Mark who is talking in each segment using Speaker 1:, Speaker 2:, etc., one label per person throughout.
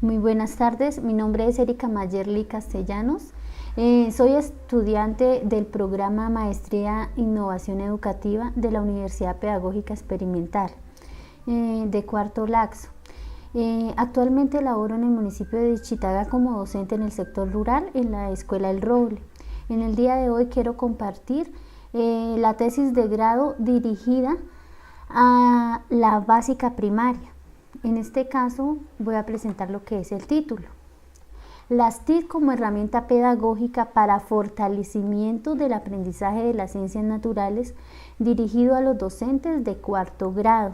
Speaker 1: Muy buenas tardes, mi nombre es Erika Mayerly Castellanos. Soy estudiante del programa Maestría Innovación Educativa de la Universidad Pedagógica Experimental de cuarto laxo. Actualmente laboro en el municipio de Chitaga como docente en el sector rural en la Escuela El Roble. En el día de hoy quiero compartir la tesis de grado dirigida a la básica primaria. En este caso voy a presentar lo que es el título. Las TIC como herramienta pedagógica para fortalecimiento del aprendizaje de las ciencias naturales dirigido a los docentes de cuarto grado.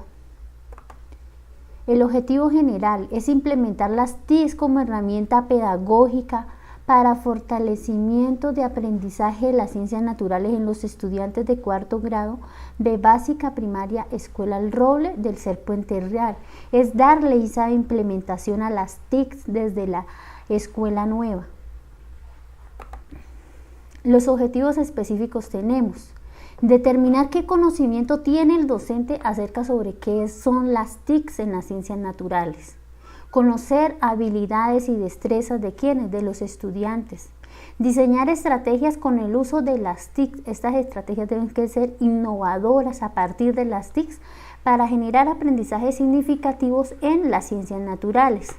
Speaker 1: El objetivo general es implementar las TIC como herramienta pedagógica para fortalecimiento de aprendizaje de las ciencias naturales en los estudiantes de cuarto grado de básica primaria Escuela El Roble del Ser Puente Real. Es darle esa implementación a las TIC desde la escuela nueva. Los objetivos específicos tenemos: determinar qué conocimiento tiene el docente acerca sobre qué son las TIC en las ciencias naturales. Conocer habilidades y destrezas de quienes, de los estudiantes. Diseñar estrategias con el uso de las TIC. Estas estrategias deben que ser innovadoras a partir de las TIC para generar aprendizajes significativos en las ciencias naturales.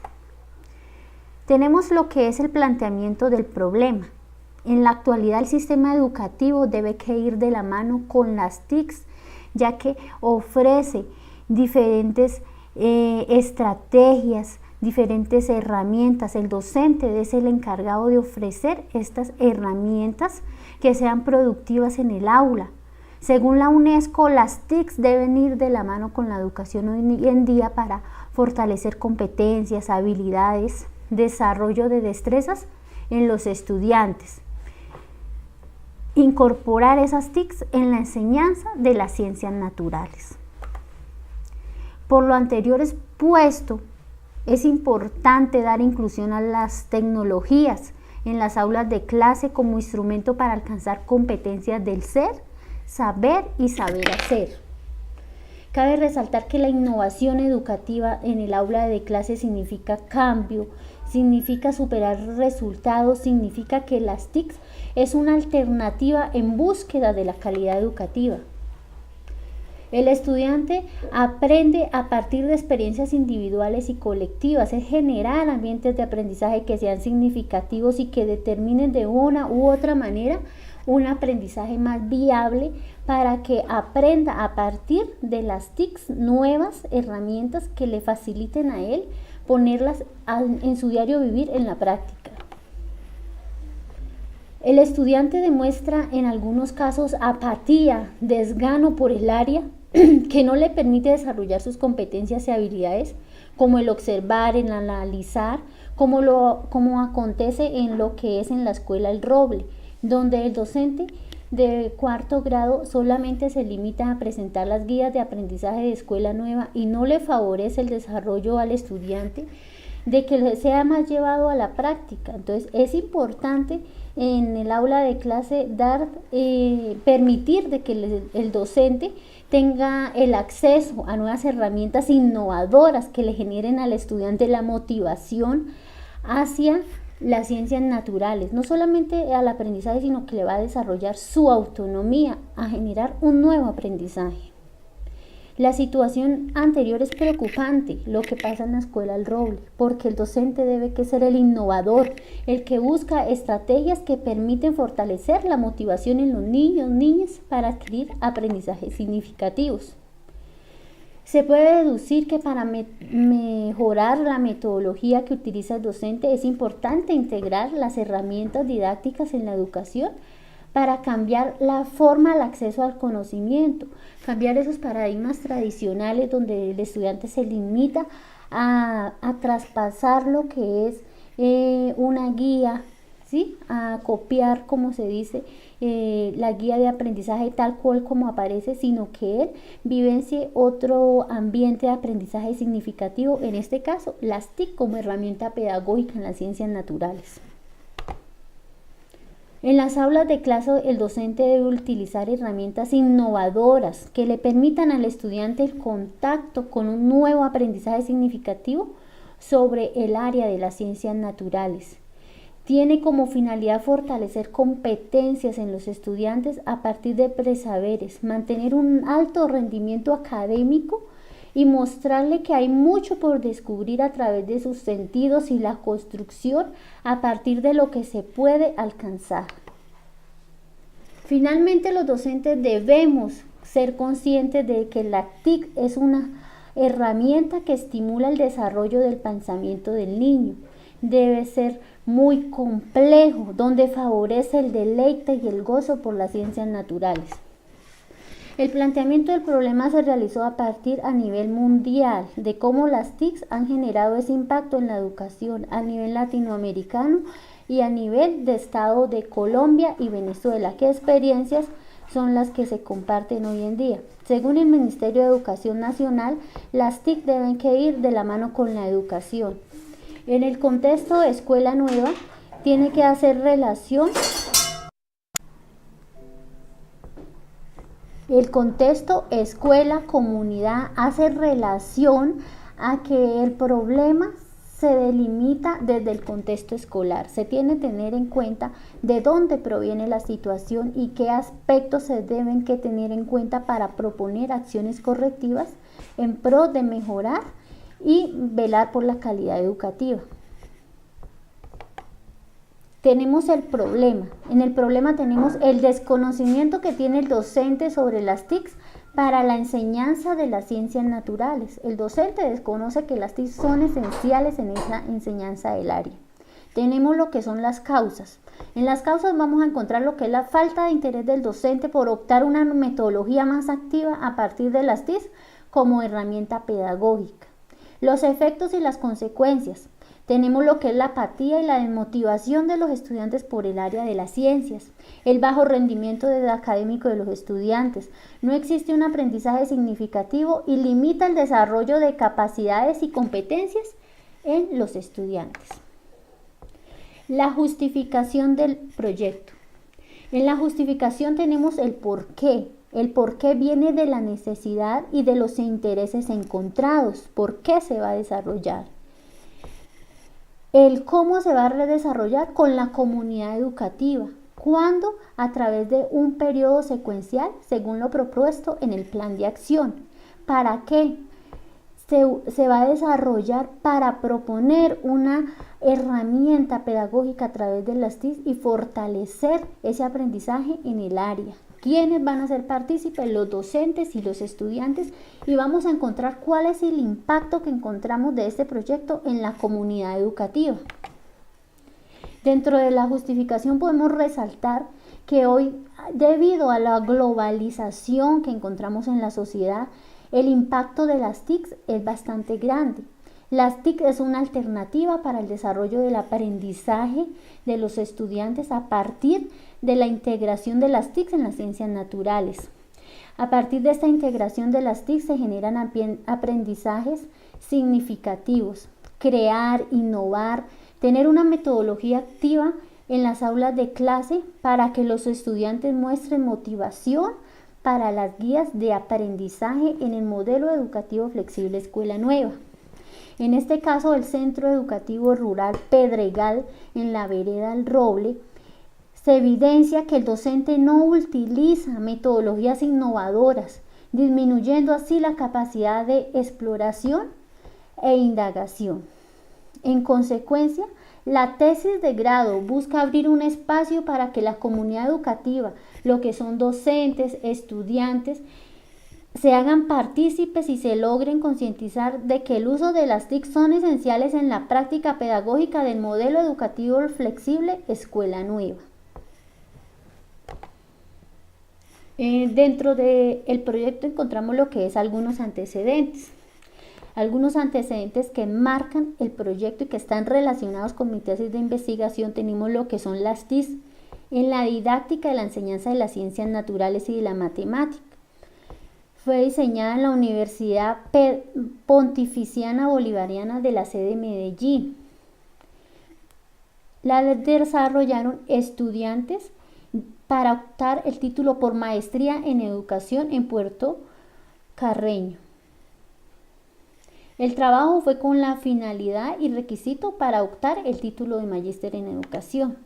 Speaker 1: Tenemos lo que es el planteamiento del problema. En la actualidad el sistema educativo debe que ir de la mano con las TIC, ya que ofrece diferentes estrategias, diferentes herramientas. El docente es el encargado de ofrecer estas herramientas que sean productivas en el aula. Según la UNESCO, las TIC deben ir de la mano con la educación hoy en día para fortalecer competencias, habilidades, desarrollo de destrezas en los estudiantes. Incorporar esas TIC en la enseñanza de las ciencias naturales. Por lo anterior expuesto, es importante dar inclusión a las tecnologías en las aulas de clase como instrumento para alcanzar competencias del ser, saber y saber hacer. Cabe resaltar que la innovación educativa en el aula de clase significa cambio, significa superar resultados, significa que las TIC es una alternativa en búsqueda de la calidad educativa. El estudiante aprende a partir de experiencias individuales y colectivas, es generar ambientes de aprendizaje que sean significativos y que determinen de una u otra manera un aprendizaje más viable para que aprenda a partir de las TIC nuevas herramientas que le faciliten a él ponerlas en su diario vivir en la práctica. El estudiante demuestra en algunos casos apatía, desgano por el área que no le permite desarrollar sus competencias y habilidades, como el observar, el analizar, como acontece en lo que es en la Escuela El Roble, donde el docente de cuarto grado solamente se limita a presentar las guías de aprendizaje de escuela nueva y no le favorece el desarrollo al estudiante de que sea más llevado a la práctica. Entonces es importante en el aula de clase permitir de que el docente tenga el acceso a nuevas herramientas innovadoras que le generen al estudiante la motivación hacia las ciencias naturales, no solamente al aprendizaje, sino que le va a desarrollar su autonomía, a generar un nuevo aprendizaje. La situación anterior es preocupante, lo que pasa en la Escuela El Roble, porque el docente debe que ser el innovador, el que busca estrategias que permiten fortalecer la motivación en los niños, niñas para adquirir aprendizajes significativos. Se puede deducir que para mejorar la metodología que utiliza el docente es importante integrar las herramientas didácticas en la educación para cambiar la forma al acceso al conocimiento, cambiar esos paradigmas tradicionales donde el estudiante se limita a traspasar lo que es una guía, ¿sí? A copiar, como se dice, la guía de aprendizaje tal cual como aparece, sino que él vivencie otro ambiente de aprendizaje significativo, en este caso las TIC como herramienta pedagógica en las ciencias naturales. En las aulas de clase, el docente debe utilizar herramientas innovadoras que le permitan al estudiante el contacto con un nuevo aprendizaje significativo sobre el área de las ciencias naturales. Tiene como finalidad fortalecer competencias en los estudiantes a partir de presaberes, mantener un alto rendimiento académico y mostrarle que hay mucho por descubrir a través de sus sentidos y la construcción a partir de lo que se puede alcanzar. Finalmente, los docentes debemos ser conscientes de que la TIC es una herramienta que estimula el desarrollo del pensamiento del niño. Debe ser muy complejo, donde favorece el deleite y el gozo por las ciencias naturales. El planteamiento del problema se realizó a partir a nivel mundial de cómo las TICs han generado ese impacto en la educación a nivel latinoamericano y a nivel de Estado de Colombia y Venezuela. ¿Qué experiencias son las que se comparten hoy en día? Según el Ministerio de Educación Nacional, las TIC deben que ir de la mano con la educación. En el contexto de escuela nueva, tiene que hacer relación. El contexto escuela, comunidad, hace relación a que el problema se delimita desde el contexto escolar. Se tiene que tener en cuenta de dónde proviene la situación y qué aspectos se deben que tener en cuenta para proponer acciones correctivas en pro de mejorar y velar por la calidad educativa. Tenemos el problema. En el problema tenemos el desconocimiento que tiene el docente sobre las TICs para la enseñanza de las ciencias naturales. El docente desconoce que las TICs son esenciales en esa enseñanza del área. Tenemos lo que son las causas. En las causas vamos a encontrar lo que es la falta de interés del docente por optar una metodología más activa a partir de las TICs como herramienta pedagógica. Los efectos y las consecuencias. Tenemos lo que es la apatía y la desmotivación de los estudiantes por el área de las ciencias, el bajo rendimiento académico de los estudiantes, no existe un aprendizaje significativo y limita el desarrollo de capacidades y competencias en los estudiantes. La justificación del proyecto. En la justificación tenemos el porqué. El porqué viene de la necesidad y de los intereses encontrados. ¿Por qué se va a desarrollar? El cómo se va a redesarrollar con la comunidad educativa. ¿Cuándo? A través de un periodo secuencial, según lo propuesto en el plan de acción. ¿Para qué? Se va a desarrollar para proponer una herramienta pedagógica a través de las TIC y fortalecer ese aprendizaje en el área. ¿Quiénes van a ser partícipes? Los docentes y los estudiantes, y vamos a encontrar cuál es el impacto que encontramos de este proyecto en la comunidad educativa. Dentro de la justificación podemos resaltar que hoy, debido a la globalización que encontramos en la sociedad, el impacto de las TICs es bastante grande. Las TIC es una alternativa para el desarrollo del aprendizaje de los estudiantes a partir de la integración de las TIC en las ciencias naturales. A partir de esta integración de las TIC se generan aprendizajes significativos, crear, innovar, tener una metodología activa en las aulas de clase para que los estudiantes muestren motivación para las guías de aprendizaje en el modelo educativo flexible Escuela Nueva. En este caso, el Centro Educativo Rural Pedregal, en la vereda El Roble, se evidencia que el docente no utiliza metodologías innovadoras, disminuyendo así la capacidad de exploración e indagación. En consecuencia, la tesis de grado busca abrir un espacio para que la comunidad educativa, lo que son docentes, estudiantes, se hagan partícipes y se logren concientizar de que el uso de las TIC son esenciales en la práctica pedagógica del modelo educativo flexible Escuela Nueva. Dentro del proyecto encontramos lo que es algunos antecedentes que marcan el proyecto y que están relacionados con mi tesis de investigación. Tenemos lo que son las TIC en la didáctica de la enseñanza de las ciencias naturales y de la matemática. Fue diseñada en la Universidad Pontificia Bolivariana de la sede de Medellín. La desarrollaron estudiantes para optar el título por maestría en educación en Puerto Carreño. El trabajo fue con la finalidad y requisito para optar el título de magíster en educación.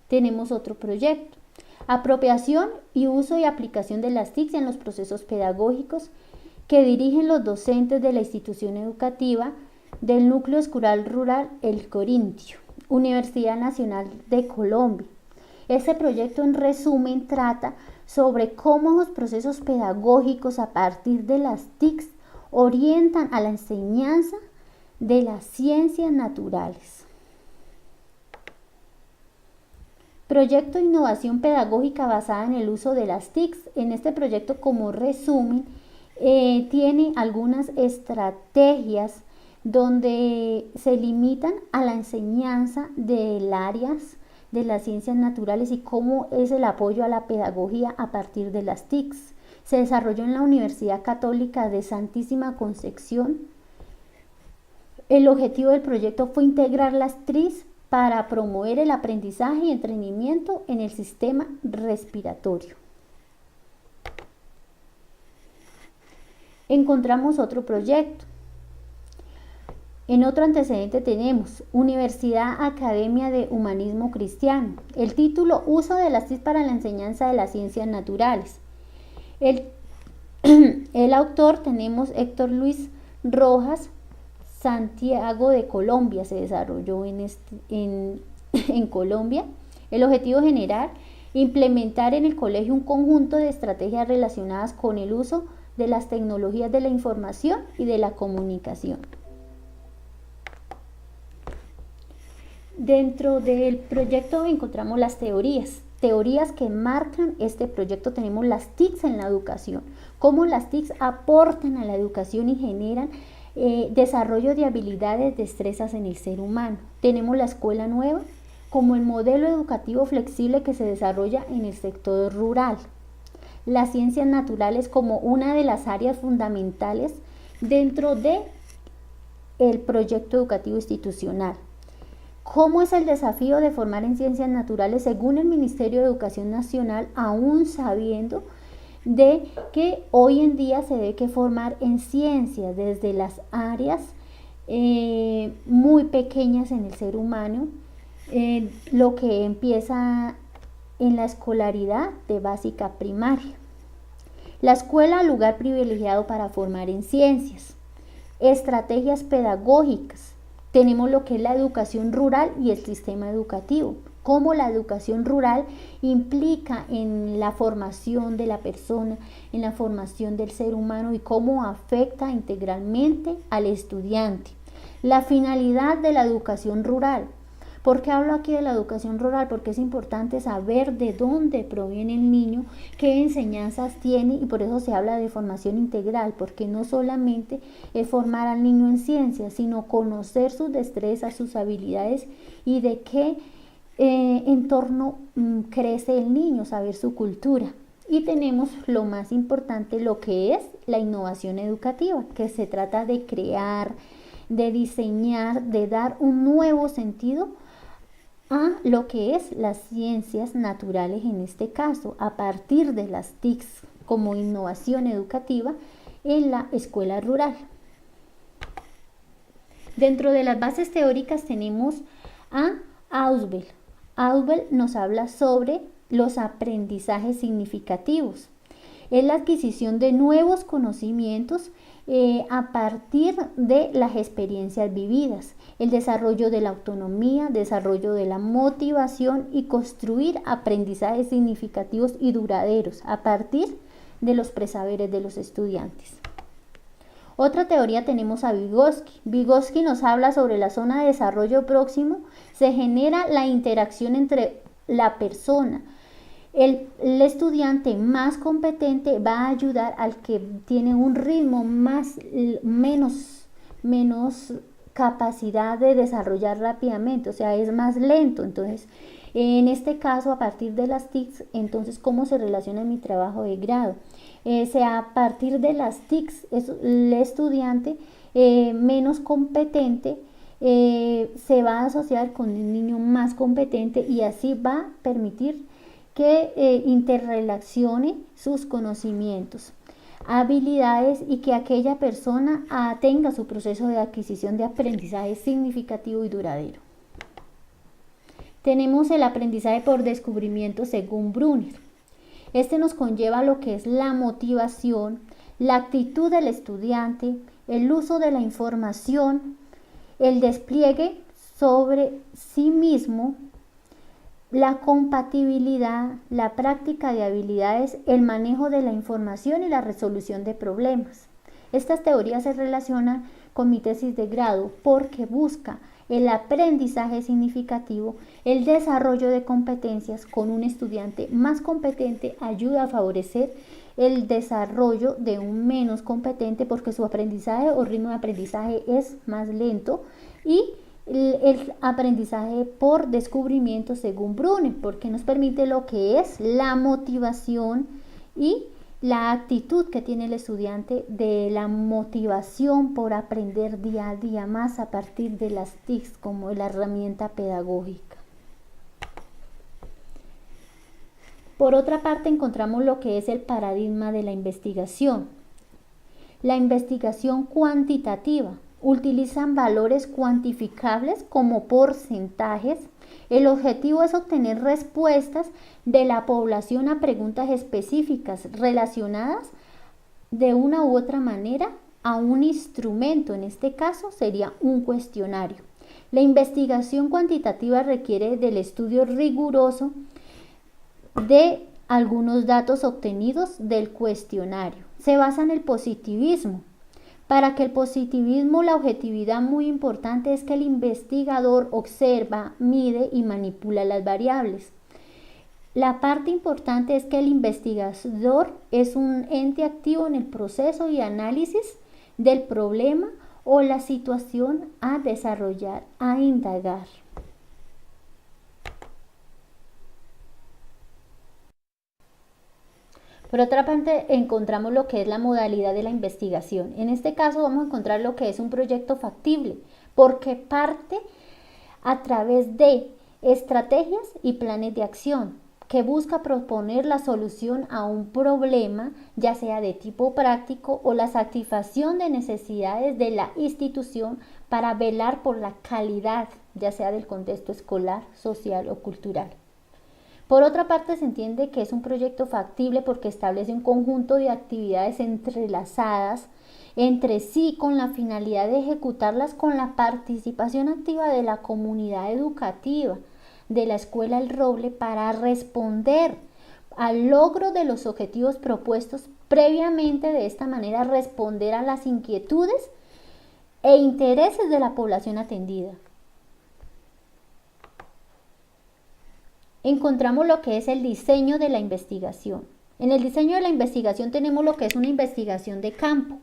Speaker 1: Tenemos otro proyecto: apropiación y uso y aplicación de las TIC en los procesos pedagógicos que dirigen los docentes de la institución educativa del Núcleo Escolar Rural El Corintio, Universidad Nacional de Colombia. Este proyecto, en resumen, trata sobre cómo los procesos pedagógicos a partir de las TIC orientan a la enseñanza de las ciencias naturales. Proyecto de innovación pedagógica basada en el uso de las TIC. En este proyecto, como resumen, tiene algunas estrategias donde se limitan a la enseñanza del áreas de las ciencias naturales y cómo es el apoyo a la pedagogía a partir de las TIC. Se desarrolló en la Universidad Católica de Santísima Concepción. El objetivo del proyecto fue integrar las TRIC para promover el aprendizaje y entrenamiento en el sistema respiratorio. Encontramos otro proyecto. En otro antecedente tenemos Universidad Academia de Humanismo Cristiano. El título: Uso de las TIC para la enseñanza de las ciencias naturales. El autor tenemos Héctor Luis Rojas, Santiago de Colombia. Se desarrolló en Colombia. El objetivo general: implementar en el colegio un conjunto de estrategias relacionadas con el uso de las tecnologías de la información y de la comunicación. Dentro del proyecto encontramos las teorías que marcan este proyecto. Tenemos las TIC en la educación, cómo las TIC aportan a la educación y generan desarrollo de habilidades, destrezas en el ser humano. Tenemos la escuela nueva como el modelo educativo flexible que se desarrolla en el sector rural. Las ciencias naturales como una de las áreas fundamentales dentro de el proyecto educativo institucional. ¿Cómo es el desafío de formar en ciencias naturales según el Ministerio de Educación Nacional, aún sabiendo de que hoy en día se debe que formar en ciencias desde las áreas muy pequeñas en el ser humano, lo que empieza en la escolaridad de básica primaria? La escuela, lugar privilegiado para formar en ciencias. Estrategias pedagógicas. Tenemos lo que es la educación rural y el sistema educativo. Cómo la educación rural implica en la formación de la persona, en la formación del ser humano y cómo afecta integralmente al estudiante. La finalidad de la educación rural. ¿Por qué hablo aquí de la educación rural? Porque es importante saber de dónde proviene el niño, qué enseñanzas tiene, y por eso se habla de formación integral, porque no solamente es formar al niño en ciencias, sino conocer sus destrezas, sus habilidades y de qué entorno crece el niño, saber su cultura. Y tenemos lo más importante, lo que es la innovación educativa, que se trata de crear, de diseñar, de dar un nuevo sentido a lo que es las ciencias naturales, en este caso, a partir de las TIC como innovación educativa en la escuela rural. Dentro de las bases teóricas tenemos a Ausubel. Ausubel nos habla sobre los aprendizajes significativos. Es la adquisición de nuevos conocimientos a partir de las experiencias vividas, el desarrollo de la autonomía, desarrollo de la motivación y construir aprendizajes significativos y duraderos a partir de los presaberes de los estudiantes. Otra teoría tenemos a Vygotsky. Vygotsky nos habla sobre la zona de desarrollo próximo. Se genera la interacción entre la persona. El estudiante más competente va a ayudar al que tiene un ritmo menos capacidad de desarrollar rápidamente, o sea, es más lento. Entonces, en este caso, a partir de las TIC, entonces, ¿cómo se relaciona mi trabajo de grado? A partir de las TIC, el estudiante menos competente se va a asociar con el niño más competente y así va a permitir que interrelacione sus conocimientos. habilidades y que aquella persona tenga su proceso de adquisición de aprendizaje significativo y duradero. Tenemos el aprendizaje por descubrimiento según Brunner. Este nos conlleva lo que es la motivación, la actitud del estudiante, el uso de la información, el despliegue sobre sí mismo, la compatibilidad, la práctica de habilidades, el manejo de la información y la resolución de problemas. Estas teorías se relacionan con mi tesis de grado porque busca el aprendizaje significativo, el desarrollo de competencias con un estudiante más competente ayuda a favorecer el desarrollo de un menos competente porque su aprendizaje o ritmo de aprendizaje es más lento, y el aprendizaje por descubrimiento según Brunner, porque nos permite lo que es la motivación y la actitud que tiene el estudiante de la motivación por aprender día a día más a partir de las TICs como la herramienta pedagógica. Por otra parte, encontramos lo que es el paradigma de la investigación. La investigación cuantitativa. Utilizan valores cuantificables como porcentajes. El objetivo es obtener respuestas de la población a preguntas específicas relacionadas de una u otra manera a un instrumento. En este caso sería un cuestionario. La investigación cuantitativa requiere del estudio riguroso de algunos datos obtenidos del cuestionario. Se basa en el positivismo. Para que el positivismo, la objetividad muy importante es que el investigador observa, mide y manipula las variables. La parte importante es que el investigador es un ente activo en el proceso y análisis del problema o la situación a desarrollar, a indagar. Por otra parte, encontramos lo que es la modalidad de la investigación. En este caso vamos a encontrar lo que es un proyecto factible, porque parte a través de estrategias y planes de acción, que busca proponer la solución a un problema, ya sea de tipo práctico o la satisfacción de necesidades de la institución para velar por la calidad, ya sea del contexto escolar, social o cultural. Por otra parte, se entiende que es un proyecto factible porque establece un conjunto de actividades entrelazadas entre sí con la finalidad de ejecutarlas con la participación activa de la comunidad educativa de la Escuela El Roble para responder al logro de los objetivos propuestos previamente, de esta manera responder a las inquietudes e intereses de la población atendida. Encontramos lo que es el diseño de la investigación. En el diseño de la investigación tenemos lo que es una investigación de campo.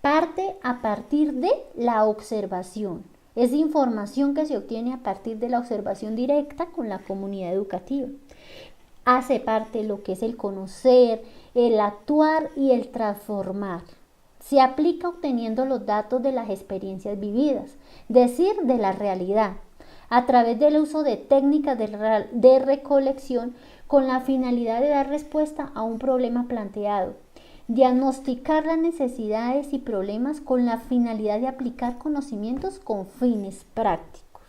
Speaker 1: Parte a partir de la observación. Es información que se obtiene a partir de la observación directa con la comunidad educativa. Hace parte lo que es el conocer, el actuar y el transformar. Se aplica obteniendo los datos de las experiencias vividas, decir, de la realidad, a través del uso de técnicas de recolección con la finalidad de dar respuesta a un problema planteado, diagnosticar las necesidades y problemas con la finalidad de aplicar conocimientos con fines prácticos.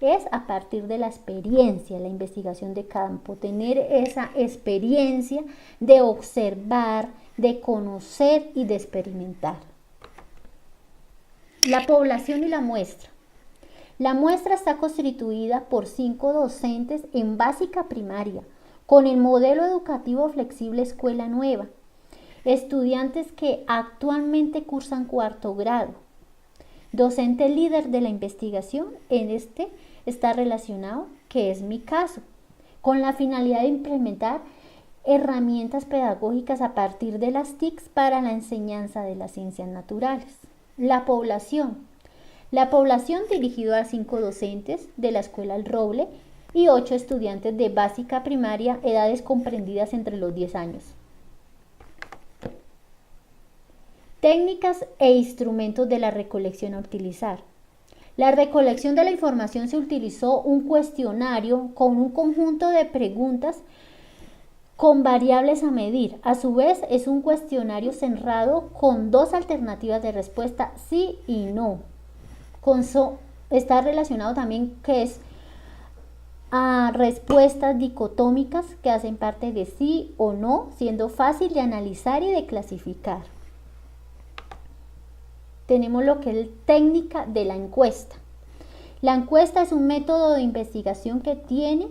Speaker 1: Es a partir de la experiencia, la investigación de campo, tener esa experiencia de observar, de conocer y de experimentar. La población y la muestra. La muestra está constituida por 5 docentes en básica primaria, con el modelo educativo flexible Escuela Nueva, estudiantes que actualmente cursan 4º grado. Docente líder de la investigación, en este está relacionado, que es mi caso, con la finalidad de implementar herramientas pedagógicas a partir de las TICs para la enseñanza de las ciencias naturales. La población. La población dirigido a 5 docentes de la Escuela El Roble y 8 estudiantes de básica primaria, edades comprendidas entre los 10 años. Técnicas e instrumentos de la recolección a utilizar. La recolección de la información se utilizó un cuestionario con un conjunto de preguntas con variables a medir. A su vez, es un cuestionario cerrado con dos alternativas de respuesta, sí y no. Está relacionado también que es a respuestas dicotómicas que hacen parte de sí o no, siendo fácil de analizar y de clasificar. Tenemos lo que es técnica de la encuesta. La encuesta es un método de investigación que tiene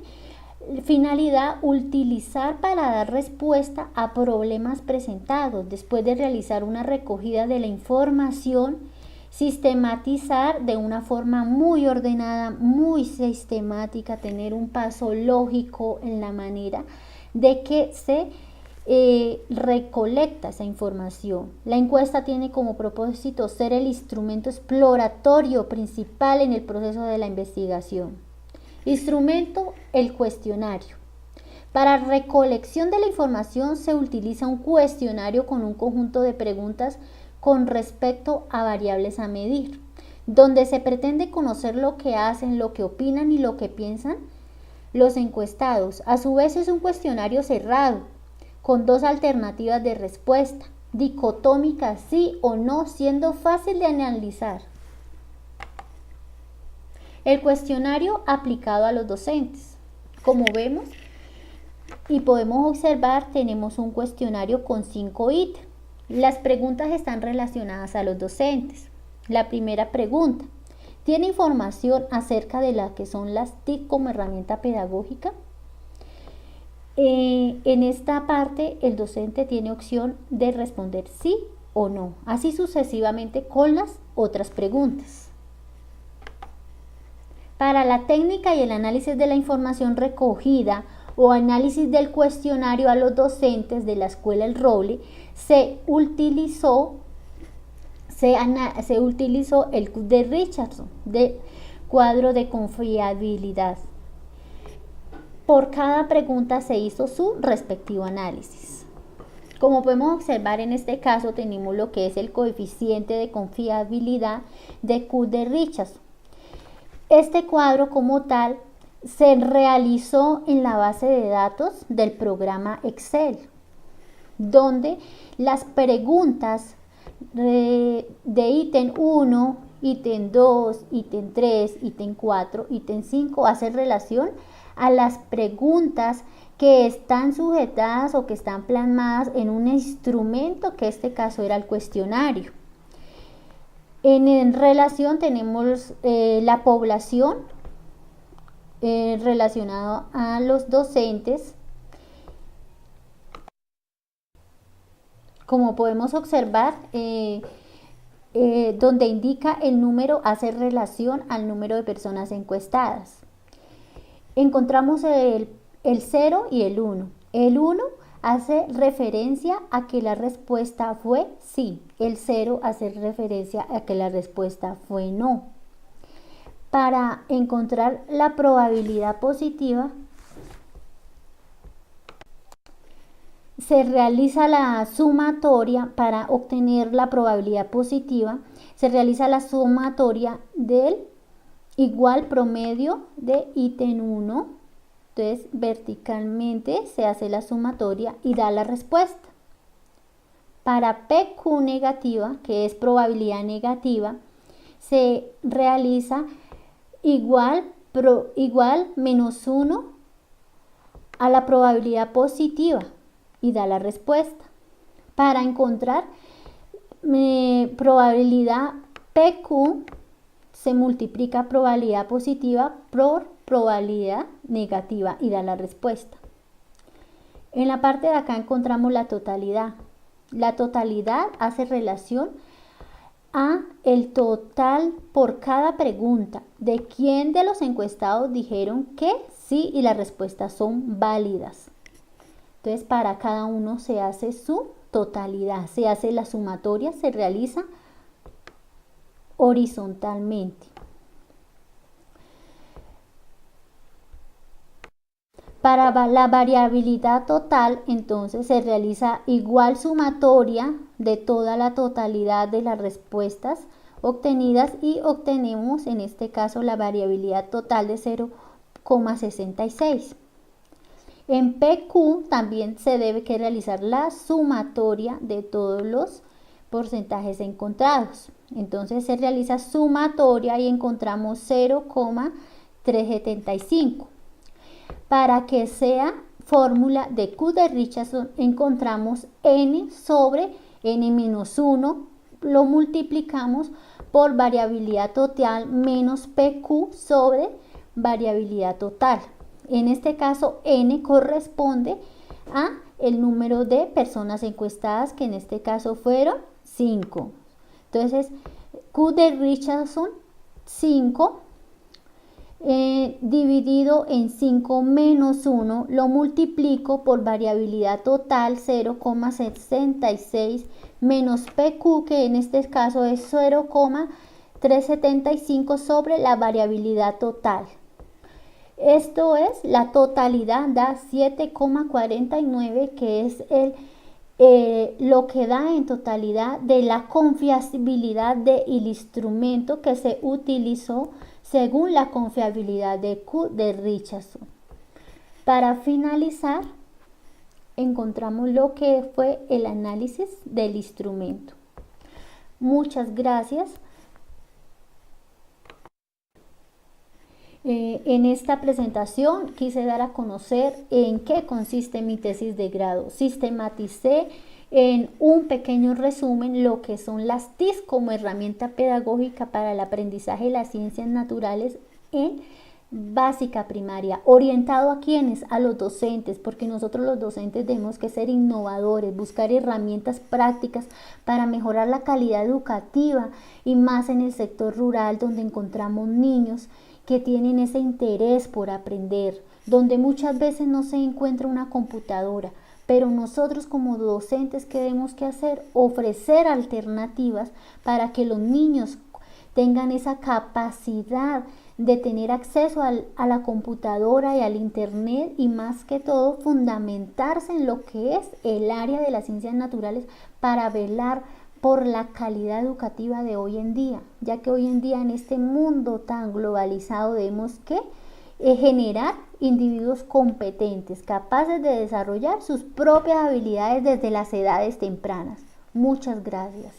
Speaker 1: finalidad utilizar para dar respuesta a problemas presentados después de realizar una recogida de la información, sistematizar de una forma muy ordenada, muy sistemática, tener un paso lógico en la manera de que se recolecta esa información. La encuesta tiene como propósito ser el instrumento exploratorio principal en el proceso de la investigación. Instrumento, el cuestionario. Para recolección de la información se utiliza un cuestionario con un conjunto de preguntas con respecto a variables a medir, donde se pretende conocer lo que hacen, lo que opinan y lo que piensan los encuestados. A su vez es un cuestionario cerrado, con dos alternativas de respuesta, dicotómicas sí o no, siendo fácil de analizar. El cuestionario aplicado a los docentes. Como vemos y podemos observar, tenemos un cuestionario con 5 ítems. Las preguntas están relacionadas a los docentes. La primera pregunta, ¿tiene información acerca de las que son las TIC como herramienta pedagógica? En esta parte el docente tiene opción de responder sí o no, así sucesivamente con las otras preguntas. Para la técnica y el análisis de la información recogida o análisis del cuestionario a los docentes de la Escuela El Roble, se utilizó el de Richardson, de cuadro de confiabilidad. Por cada pregunta se hizo su respectivo análisis. Como podemos observar en este caso tenemos lo que es el coeficiente de confiabilidad de Q de Richardson. Este cuadro como tal se realizó en la base de datos del programa Excel, donde las preguntas de ítem 1, ítem 2, ítem 3, ítem 4, ítem 5 hacen relación a las preguntas que están sujetadas o que están plasmadas en un instrumento que en este caso era el cuestionario. En relación tenemos la población relacionado a los docentes. Como podemos observar, donde indica el número hace relación al número de personas encuestadas. Encontramos el 0 y el 1. El 1 hace referencia a que la respuesta fue sí. El 0 hace referencia a que la respuesta fue no. Para encontrar la probabilidad positiva, se realiza la sumatoria. Para obtener la probabilidad positiva, se realiza la sumatoria del igual promedio de ítem 1. Entonces, verticalmente se hace la sumatoria y da la respuesta. Para PQ negativa, que es probabilidad negativa, se realiza igual menos 1 a la probabilidad positiva y da la respuesta. Para encontrar probabilidad PQ, se multiplica probabilidad positiva por probabilidad negativa y da la respuesta. En la parte de acá encontramos la totalidad. La totalidad hace relación a el total por cada pregunta de quién de los encuestados dijeron que sí y las respuestas son válidas. Entonces, para cada uno se hace su totalidad, se hace la sumatoria, se realiza horizontalmente. Para la variabilidad total, entonces se realiza igual sumatoria de toda la totalidad de las respuestas obtenidas y obtenemos en este caso la variabilidad total de 0,66. En PQ también se debe que realizar la sumatoria de todos los porcentajes encontrados. Entonces se realiza sumatoria y encontramos 0,375. Para que sea fórmula de Q de Richardson, encontramos n sobre n-1, lo multiplicamos por variabilidad total menos PQ sobre variabilidad total. En este caso, n corresponde a el número de personas encuestadas, que en este caso fueron 5. Entonces, Q de Richardson, 5, dividido en 5 menos 1, lo multiplico por variabilidad total 0,66 menos PQ, que en este caso es 0,375 sobre la variabilidad total. Esto es, la totalidad da 7,49, que es lo que da en totalidad de la confiabilidad del instrumento que se utilizó según la confiabilidad de Q de Richardson. Para finalizar, encontramos lo que fue el análisis del instrumento. Muchas gracias. En esta presentación quise dar a conocer en qué consiste mi tesis de grado. Sistematicé en un pequeño resumen lo que son las TIC como herramienta pedagógica para el aprendizaje de las ciencias naturales en básica primaria, orientado a quienes, a los docentes, porque nosotros los docentes tenemos que ser innovadores, buscar herramientas prácticas para mejorar la calidad educativa, y más en el sector rural, donde encontramos niños que tienen ese interés por aprender, donde muchas veces no se encuentra una computadora, pero nosotros como docentes, ¿qué debemos que hacer? Ofrecer alternativas para que los niños tengan esa capacidad de tener acceso a la computadora y al internet, y más que todo fundamentarse en lo que es el área de las ciencias naturales para velar por la calidad educativa de hoy en día, ya que hoy en día en este mundo tan globalizado debemos que generar individuos competentes, capaces de desarrollar sus propias habilidades desde las edades tempranas. Muchas gracias.